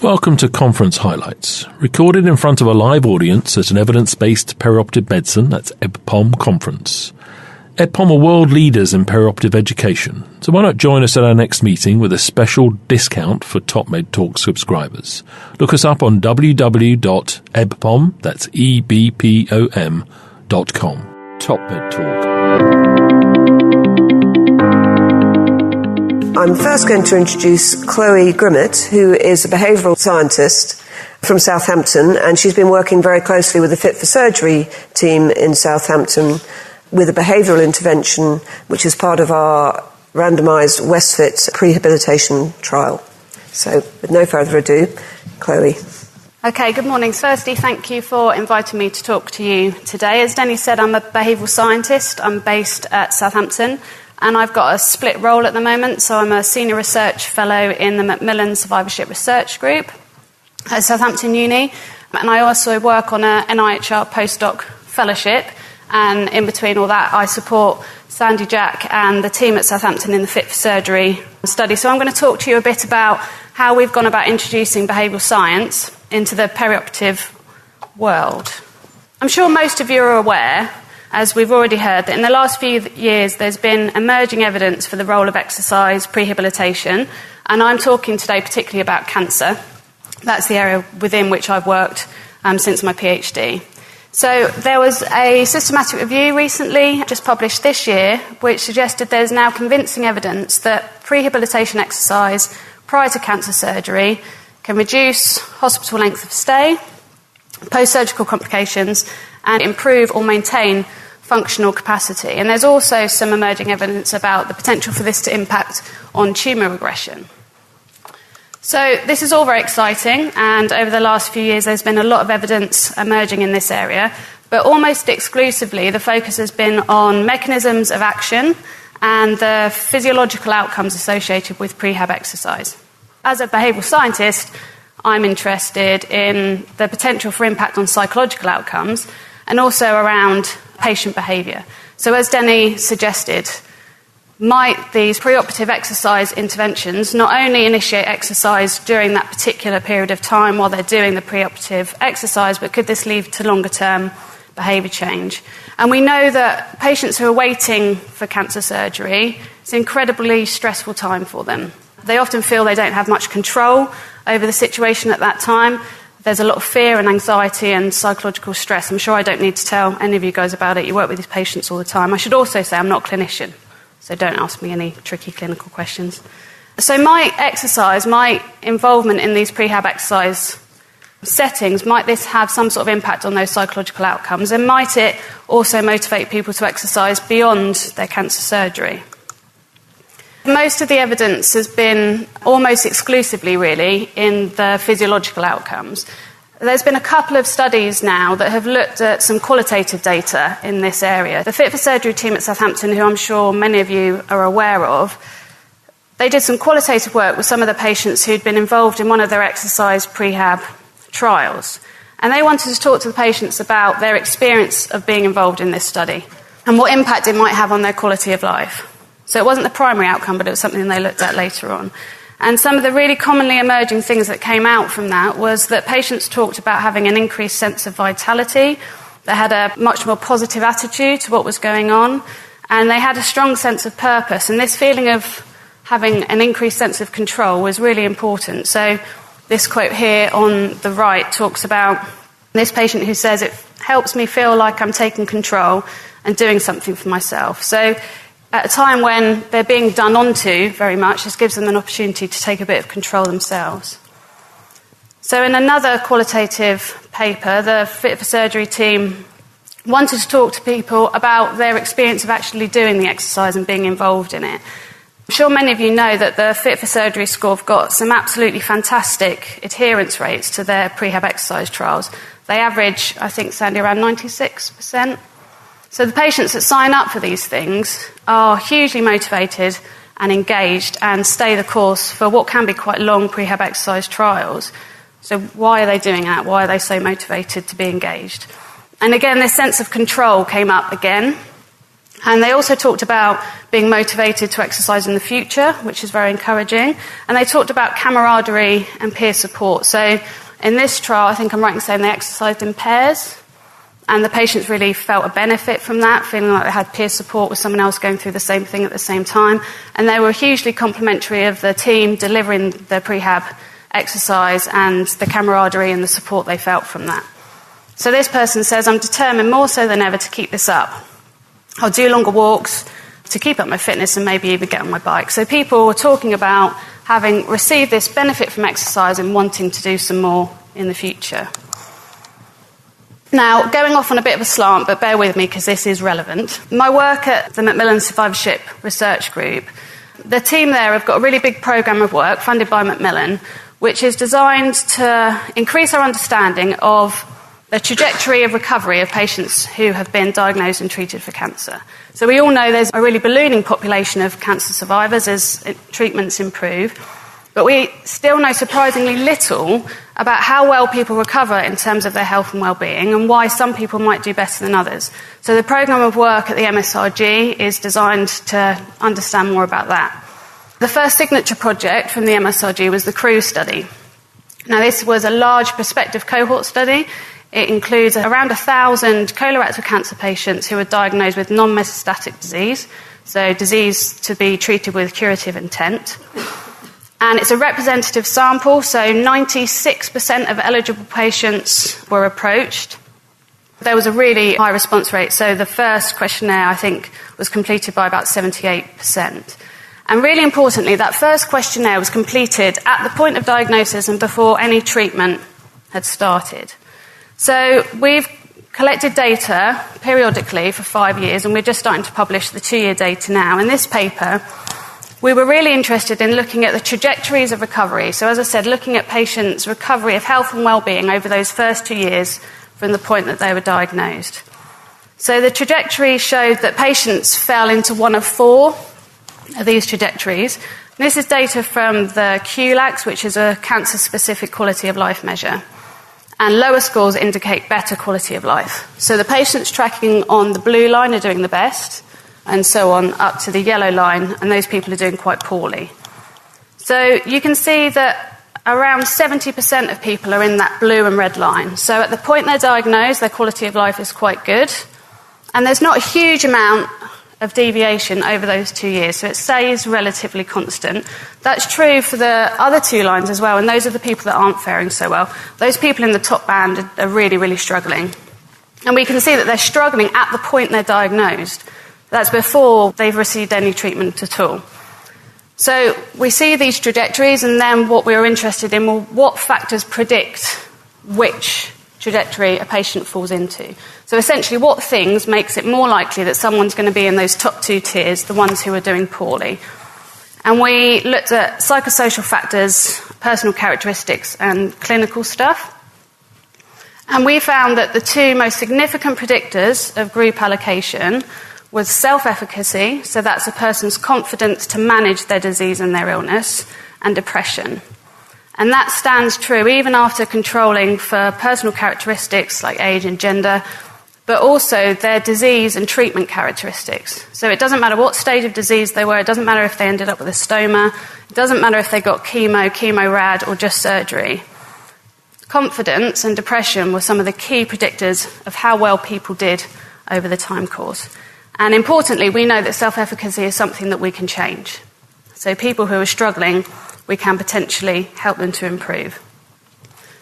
Welcome to Conference Highlights, recorded in front of a live audience at an evidence-based perioperative medicine, that's EBPOM conference. EBPOM are world leaders in perioperative education, so why not join us at our next meeting with a special discount for Top Med Talk subscribers. Look us up on www.ebpom, that's EBPOM.com. Top Med Talk. I'm first going to introduce Chloe Grimmett, who is a behavioural scientist from Southampton, and she's been working very closely with the Fit for Surgery team in Southampton with a behavioural intervention, which is part of our randomised WestFit prehabilitation trial. So, with no further ado, Chloe. Okay, good morning. Firstly, thank you for inviting me to talk to you today. As Denny said, I'm a behavioural scientist. I'm based at Southampton. And I've got a split role at the moment, so I'm a senior research fellow in the Macmillan Survivorship Research Group at Southampton Uni, and I also work on a NIHR postdoc fellowship, and in between all that I support Sandy Jack and the team at Southampton in the Fit for Surgery study. So I'm going to talk to you a bit about how we've gone about introducing behavioural science into the perioperative world. I'm sure most of you are aware, as we've already heard, that in the last few years there's been emerging evidence for the role of exercise prehabilitation, and I'm talking today particularly about cancer. That's the area within which I've worked since my PhD. So there was a systematic review recently, just published this year, which suggested there's now convincing evidence that prehabilitation exercise prior to cancer surgery can reduce hospital length of stay, post-surgical complications, and improve or maintain functional capacity. And there's also some emerging evidence about the potential for this to impact on tumour regression. So this is all very exciting, and over the last few years there's been a lot of evidence emerging in this area, but almost exclusively the focus has been on mechanisms of action and the physiological outcomes associated with prehab exercise. As a behavioural scientist, I'm interested in the potential for impact on psychological outcomes and also around patient behaviour. So as Denny suggested, might these preoperative exercise interventions not only initiate exercise during that particular period of time while they're doing the preoperative exercise, but could this lead to longer-term behaviour change? And we know that patients who are waiting for cancer surgery, it's an incredibly stressful time for them. They often feel they don't have much control over the situation at that time. There's a lot of fear and anxiety and psychological stress. I'm sure I don't need to tell any of you guys about it. You work with these patients all the time. I should also say I'm not a clinician, so don't ask me any tricky clinical questions. So my exercise, my involvement in these prehab exercise settings, might this have some sort of impact on those psychological outcomes? And might it also motivate people to exercise beyond their cancer surgery? Most of the evidence has been almost exclusively, really, in the physiological outcomes. There's been a couple of studies now that have looked at some qualitative data in this area. The Fit for Surgery team at Southampton, who I'm sure many of you are aware of, they did some qualitative work with some of the patients who'd been involved in one of their exercise prehab trials. And they wanted to talk to the patients about their experience of being involved in this study and what impact it might have on their quality of life. So it wasn't the primary outcome, but it was something they looked at later on. And some of the really commonly emerging things that came out from that was that patients talked about having an increased sense of vitality, they had a much more positive attitude to what was going on, and they had a strong sense of purpose. And this feeling of having an increased sense of control was really important. So this quote here on the right talks about this patient who says, "It helps me feel like I'm taking control and doing something for myself." So at a time when they're being done onto very much, this gives them an opportunity to take a bit of control themselves. So in another qualitative paper, the Fit for Surgery team wanted to talk to people about their experience of actually doing the exercise and being involved in it. I'm sure many of you know that the Fit for Surgery school have got some absolutely fantastic adherence rates to their prehab exercise trials. They average, I think, Sandy, around 96%. So the patients that sign up for these things are hugely motivated and engaged and stay the course for what can be quite long prehab exercise trials. So why are they doing that? Why are they so motivated to be engaged? And again, this sense of control came up again. And they also talked about being motivated to exercise in the future, which is very encouraging. And they talked about camaraderie and peer support. So in this trial, I think I'm right in saying they exercised in pairs. And the patients really felt a benefit from that, feeling like they had peer support with someone else going through the same thing at the same time. And they were hugely complimentary of the team delivering the prehab exercise and the camaraderie and the support they felt from that. So this person says, I'm determined more so than ever to keep this up. I'll do longer walks to keep up my fitness and maybe even get on my bike. So people were talking about having received this benefit from exercise and wanting to do some more in the future. Now, going off on a bit of a slant, but bear with me because this is relevant. My work at the Macmillan Survivorship Research Group, the team there have got a really big programme of work funded by Macmillan, which is designed to increase our understanding of the trajectory of recovery of patients who have been diagnosed and treated for cancer. So we all know there's a really ballooning population of cancer survivors as treatments improve, but we still know surprisingly little about how well people recover in terms of their health and well-being and why some people might do better than others. So the programme of work at the MSRG is designed to understand more about that. The first signature project from the MSRG was the CRUISE study. Now this was a large prospective cohort study. It includes around 1,000 colorectal cancer patients who were diagnosed with non-metastatic disease, so disease to be treated with curative intent. And it's a representative sample, so 96% of eligible patients were approached. There was a really high response rate, so the first questionnaire, I think, was completed by about 78%. And really importantly, that first questionnaire was completed at the point of diagnosis and before any treatment had started. So we've collected data periodically for 5 years, and we're just starting to publish the 2-year data now. In this paper, we were really interested in looking at the trajectories of recovery. So as I said, looking at patients' recovery of health and well-being over those first 2 years from the point that they were diagnosed. So the trajectory showed that patients fell into one of 4 of these trajectories. This is data from the QLACS, which is a cancer-specific quality of life measure. And lower scores indicate better quality of life. So the patients tracking on the blue line are doing the best, and so on up to the yellow line, and those people are doing quite poorly. So you can see that around 70% of people are in that blue and red line. So at the point they're diagnosed, their quality of life is quite good, and there's not a huge amount of deviation over those 2 years, so it stays relatively constant. That's true for the other 2 lines as well, and those are the people that aren't faring so well. Those people in the top band are really, really struggling. And we can see that they're struggling at the point they're diagnosed. That's before they've received any treatment at all. So we see these trajectories, and then what we were interested in, well, what factors predict which trajectory a patient falls into. So essentially, what things makes it more likely that someone's going to be in those top 2 tiers, the ones who are doing poorly. And we looked at psychosocial factors, personal characteristics, and clinical stuff. And we found that the 2 most significant predictors of group allocation was self-efficacy, so that's a person's confidence to manage their disease and their illness, and depression. And that stands true even after controlling for personal characteristics like age and gender, but also their disease and treatment characteristics. So it doesn't matter what stage of disease they were, it doesn't matter if they ended up with a stoma, it doesn't matter if they got chemo-rad, or just surgery. Confidence and depression were some of the key predictors of how well people did over the time course. And importantly, we know that self-efficacy is something that we can change. So people who are struggling, we can potentially help them to improve.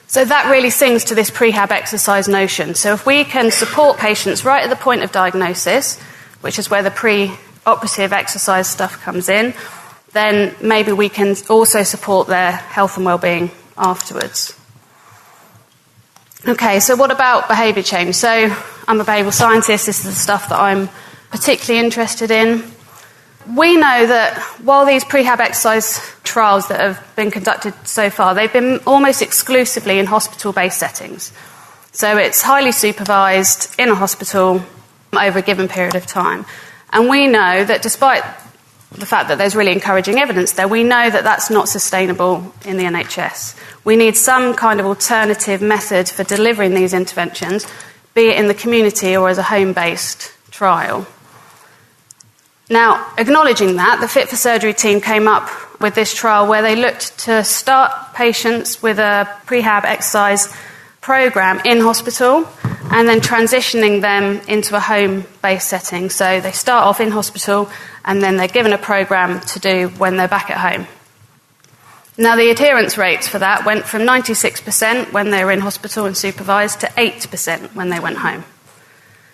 So that really sings to this prehab exercise notion. So if we can support patients right at the point of diagnosis, which is where the pre-operative exercise stuff comes in, then maybe we can also support their health and well-being afterwards. Okay, so what about behaviour change? So I'm a behavioural scientist. This is the stuff that I'm particularly interested in. We know that while these prehab exercise trials that have been conducted so far, they've been almost exclusively in hospital-based settings. So it's highly supervised in a hospital over a given period of time. And we know that despite the fact that there's really encouraging evidence there, we know that that's not sustainable in the NHS. We need some kind of alternative method for delivering these interventions, be it in the community or as a home-based trial. Now, acknowledging that, the Fit for Surgery team came up with this trial where they looked to start patients with a prehab exercise program in hospital and then transitioning them into a home-based setting. So they start off in hospital and then they're given a program to do when they're back at home. Now, the adherence rates for that went from 96% when they were in hospital and supervised to 8% when they went home,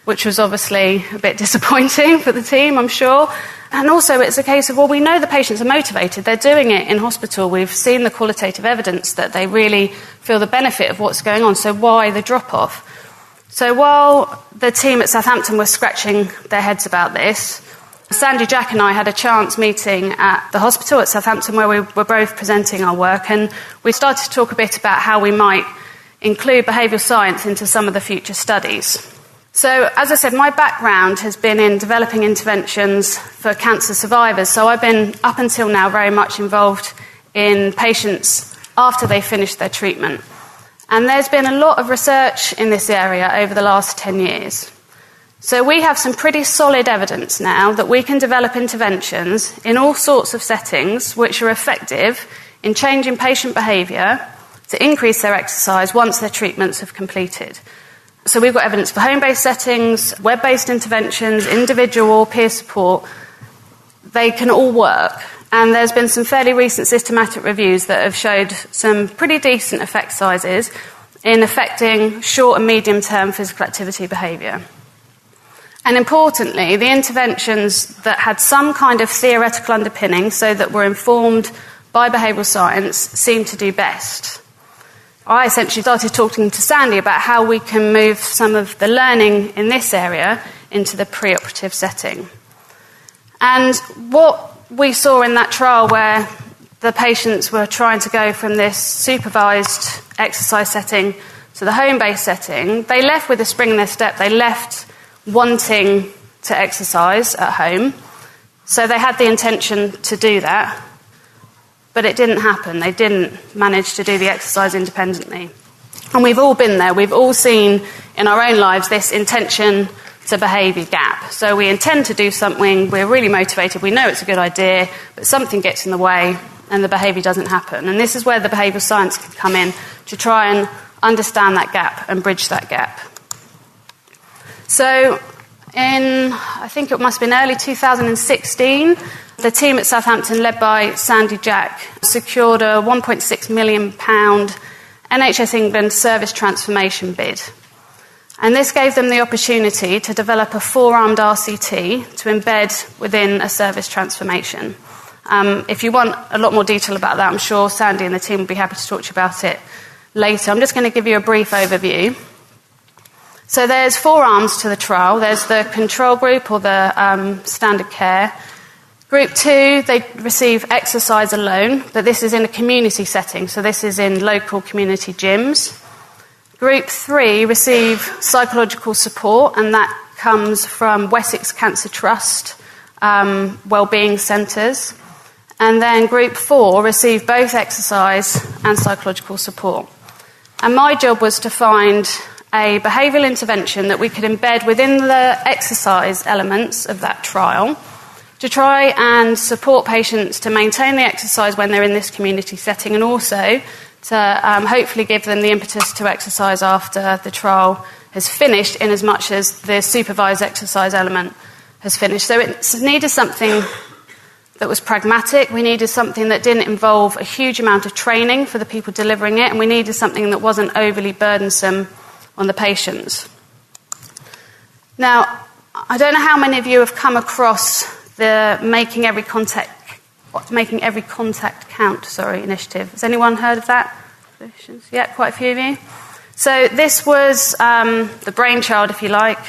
which was obviously a bit disappointing for the team, I'm sure. And also it's a case of, well, we know the patients are motivated. They're doing it in hospital. We've seen the qualitative evidence that they really feel the benefit of what's going on. So why the drop-off? So while the team at Southampton were scratching their heads about this, Sandy, Jack and I had a chance meeting at the hospital at Southampton where we were both presenting our work, and we started to talk a bit about how we might include behavioural science into some of the future studies. So, as I said, my background has been in developing interventions for cancer survivors, so I've been, up until now, very much involved in patients after they finish their treatment. And there's been a lot of research in this area over the last 10 years. So we have some pretty solid evidence now that we can develop interventions in all sorts of settings which are effective in changing patient behaviour to increase their exercise once their treatments have completed. So we've got evidence for home-based settings, web-based interventions, individual, peer support. They can all work. And there's been some fairly recent systematic reviews that have showed some pretty decent effect sizes in affecting short and medium-term physical activity behaviour. And importantly, the interventions that had some kind of theoretical underpinning, so that were informed by behavioural science, seem to do best. I essentially started talking to Sandy about how we can move some of the learning in this area into the preoperative setting. And what we saw in that trial where the patients were trying to go from this supervised exercise setting to the home-based setting, they left with a spring in their step. They left wanting to exercise at home. So they had the intention to do that, but it didn't happen. They didn't manage to do the exercise independently. And we've all been there. We've all seen in our own lives this intention to behaviour gap. So we intend to do something, we're really motivated, we know it's a good idea, but something gets in the way and the behaviour doesn't happen. And this is where the behavioural science can come in to try and understand that gap and bridge that gap. So I think it must have been early 2016, the team at Southampton, led by Sandy Jack, secured a £1.6 million NHS England service transformation bid. And this gave them the opportunity to develop a 4-armed RCT to embed within a service transformation. If you want a lot more detail about that, I'm sure Sandy and the team will be happy to talk to you about it later. I'm just going to give you a brief overview. So there's 4 arms to the trial. There's the control group, or the standard care. Group 2, they receive exercise alone, but this is in a community setting, so this is in local community gyms. Group 3 receive psychological support, and that comes from Wessex Cancer Trust wellbeing centres. And then Group 4 receive both exercise and psychological support. And my job was to find a behavioural intervention that we could embed within the exercise elements of that trial to try and support patients to maintain the exercise when they're in this community setting, and also to hopefully give them the impetus to exercise after the trial has finished, in as much as the supervised exercise element has finished. So it needed something that was pragmatic. We needed something that didn't involve a huge amount of training for the people delivering it, and we needed something that wasn't overly burdensome on the patients. Now, I don't know how many of you have come across the Making Every Contact Count initiative. Has anyone heard of that? Yeah, quite a few of you. So this was the brainchild, if you like,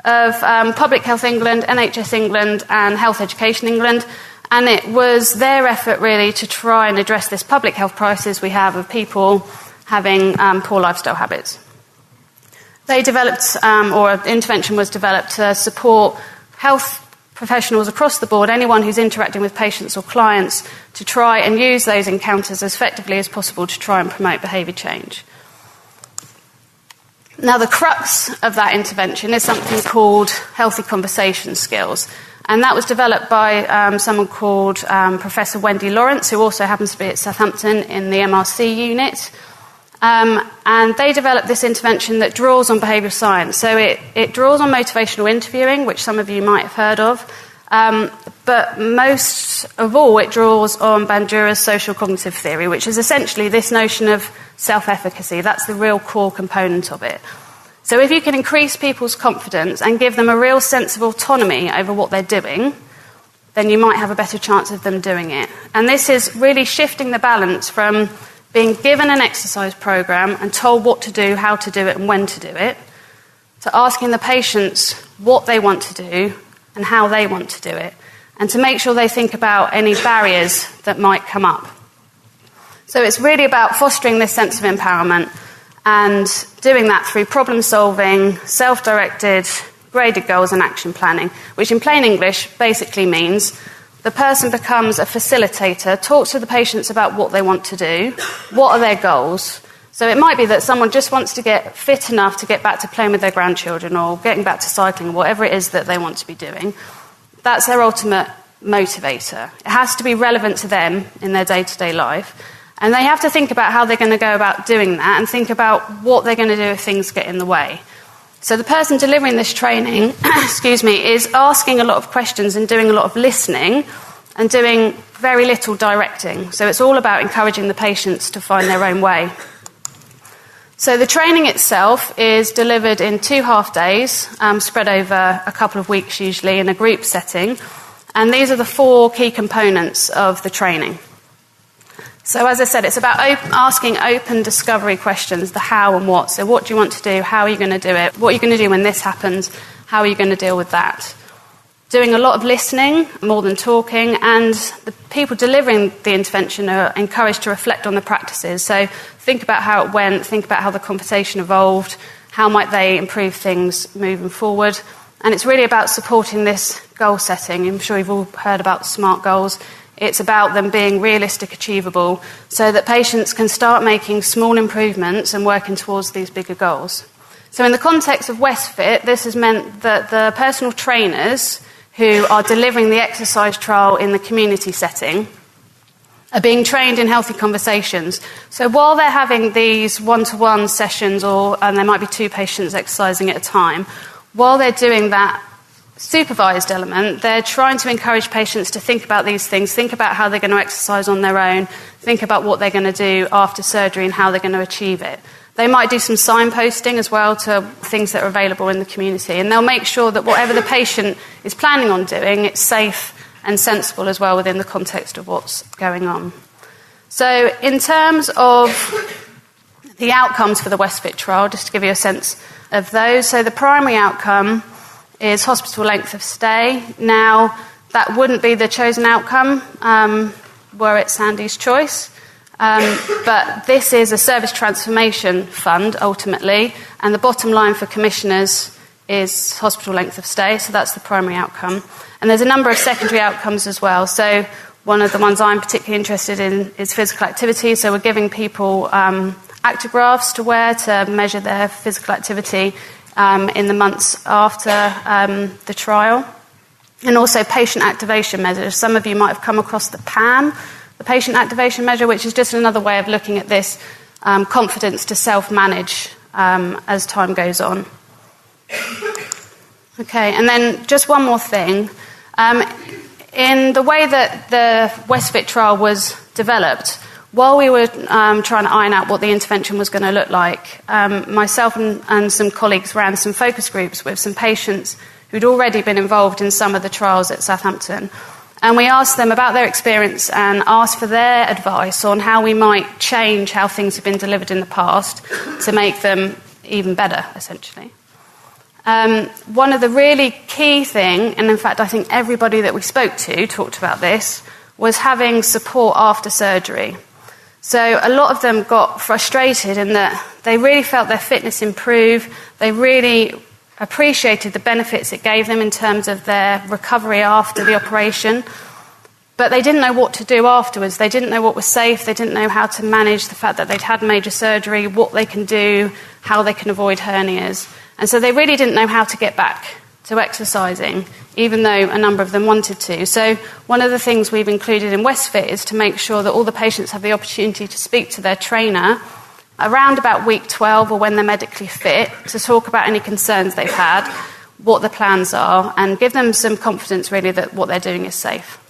of Public Health England, NHS England and Health Education England, and it was their effort really to try and address this public health crisis we have of people having poor lifestyle habits. They developed, or an intervention was developed to support health professionals across the board, anyone who's interacting with patients or clients, to try and use those encounters as effectively as possible to try and promote behaviour change. Now, the crux of that intervention is something called healthy conversation skills. And that was developed by someone called Professor Wendy Lawrence, who also happens to be at Southampton in the MRC unit. And they developed this intervention that draws on behavioural science. So it draws on motivational interviewing, which some of you might have heard of. But most of all, it draws on Bandura's social cognitive theory, which is essentially this notion of self-efficacy. That's the real core component of it. So if you can increase people's confidence and give them a real sense of autonomy over what they're doing, then you might have a better chance of them doing it. And this is really shifting the balance from being given an exercise program and told what to do, how to do it, and when to do it, to asking the patients what they want to do and how they want to do it, and to make sure they think about any barriers that might come up. So it's really about fostering this sense of empowerment and doing that through problem solving, self-directed, graded goals and action planning, which in plain English basically means the person becomes a facilitator, talks to the patients about what they want to do, what are their goals. So it might be that someone just wants to get fit enough to get back to playing with their grandchildren or getting back to cycling, whatever it is that they want to be doing. That's their ultimate motivator. It has to be relevant to them in their day-to-day life. And they have to think about how they're going to go about doing that and think about what they're going to do if things get in the way. So the person delivering this training, is asking a lot of questions and doing a lot of listening and doing very little directing. So it's all about encouraging the patients to find their own way. So the training itself is delivered in 2 half days, spread over a couple of weeks usually in a group setting. And these are the 4 key components of the training. So as I said, it's about asking open discovery questions, the how and what. So what do you want to do? How are you going to do it? What are you going to do when this happens? How are you going to deal with that? Doing a lot of listening, more than talking, and the people delivering the intervention are encouraged to reflect on the practices. So think about how it went, think about how the conversation evolved, how might they improve things moving forward. And it's really about supporting this goal setting. I'm sure you've all heard about SMART goals. It's about them being realistic, achievable, so that patients can start making small improvements and working towards these bigger goals. So in the context of WestFit, this has meant that the personal trainers who are delivering the exercise trial in the community setting are being trained in healthy conversations. So while they're having these one-to-one sessions, and there might be 2 patients exercising at a time, while they're doing that supervised element, they're trying to encourage patients to think about these things, think about how they're going to exercise on their own, think about what they're going to do after surgery and how they're going to achieve it. They might do some signposting as well to things that are available in the community, and they'll make sure that whatever the patient is planning on doing, it's safe and sensible as well within the context of what's going on. So in terms of the outcomes for the WestFit trial, just to give you a sense of those, so the primary outcome is hospital length of stay. Now, that wouldn't be the chosen outcome were it Sandy's choice, but this is a service transformation fund, ultimately, and the bottom line for commissioners is hospital length of stay, so that's the primary outcome. And there's a number of secondary outcomes as well. So one of the ones I'm particularly interested in is physical activity, so we're giving people actigraphs to wear to measure their physical activity in the months after the trial. And also patient activation measures. Some of you might have come across the PAM, the patient activation measure, which is just another way of looking at this confidence to self-manage as time goes on. Okay, and then just one more thing. In the way that the WestFit trial was developed, while we were trying to iron out what the intervention was going to look like, myself and some colleagues ran some focus groups with some patients who'd already been involved in some of the trials at Southampton. And we asked them about their experience and asked for their advice on how we might change how things have been delivered in the past to make them even better, essentially. One of the really key thing, and in fact I think everybody that we spoke to talked about this, was having support after surgery. So a lot of them got frustrated in that they really felt their fitness improve, they really appreciated the benefits it gave them in terms of their recovery after the operation, but they didn't know what to do afterwards. They didn't know what was safe, they didn't know how to manage the fact that they'd had major surgery, what they can do, how they can avoid hernias. And so they really didn't know how to get back to exercising, even though a number of them wanted to. So one of the things we've included in WestFit is to make sure that all the patients have the opportunity to speak to their trainer around about week 12 or when they're medically fit to talk about any concerns they've had, what the plans are, and give them some confidence really that what they're doing is safe.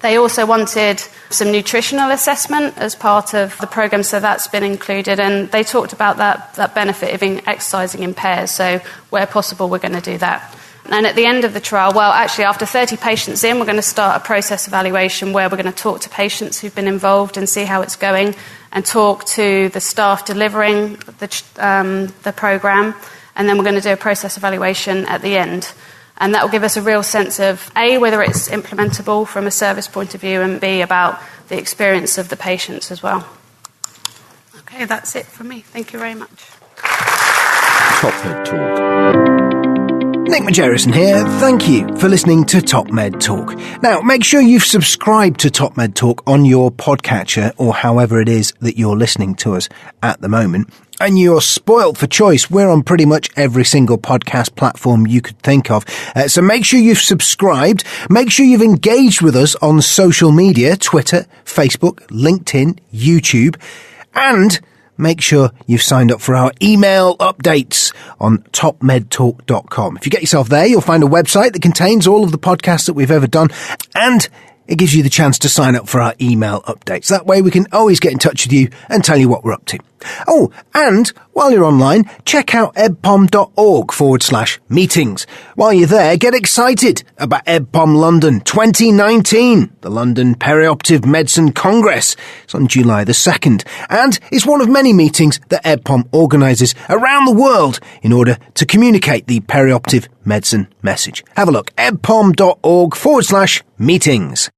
They also wanted some nutritional assessment as part of the programme, so that's been included, and they talked about that benefit of exercising in pairs, so where possible we're going to do that. And at the end of the trial, well, actually after 30 patients in, we're going to start a process evaluation where we're going to talk to patients who've been involved and see how it's going, and talk to the staff delivering the programme, and then we're going to do a process evaluation at the end. And that will give us a real sense of, A, whether it's implementable from a service point of view, and B, about the experience of the patients as well. Okay, that's it from me. Thank you very much. Top Med Talk. Nick Majerison here. Thank you for listening to Top Med Talk. Now, make sure you've subscribed to Top Med Talk on your podcatcher or however it is that you're listening to us at the moment. And you're spoiled for choice. We're on pretty much every single podcast platform you could think of. So make sure you've subscribed. Make sure you've engaged with us on social media, Twitter, Facebook, LinkedIn, YouTube. And make sure you've signed up for our email updates on topmedtalk.com. If you get yourself there, you'll find a website that contains all of the podcasts that we've ever done, and it gives you the chance to sign up for our email updates. That way we can always get in touch with you and tell you what we're up to. Oh, and while you're online, check out ebpom.org/meetings. While you're there, get excited about EBPOM London 2019, the London Perioperative Medicine Congress. It's on July the 2nd, and it's one of many meetings that EBPOM organises around the world in order to communicate the perioperative medicine message. Have a look, ebpom.org/meetings.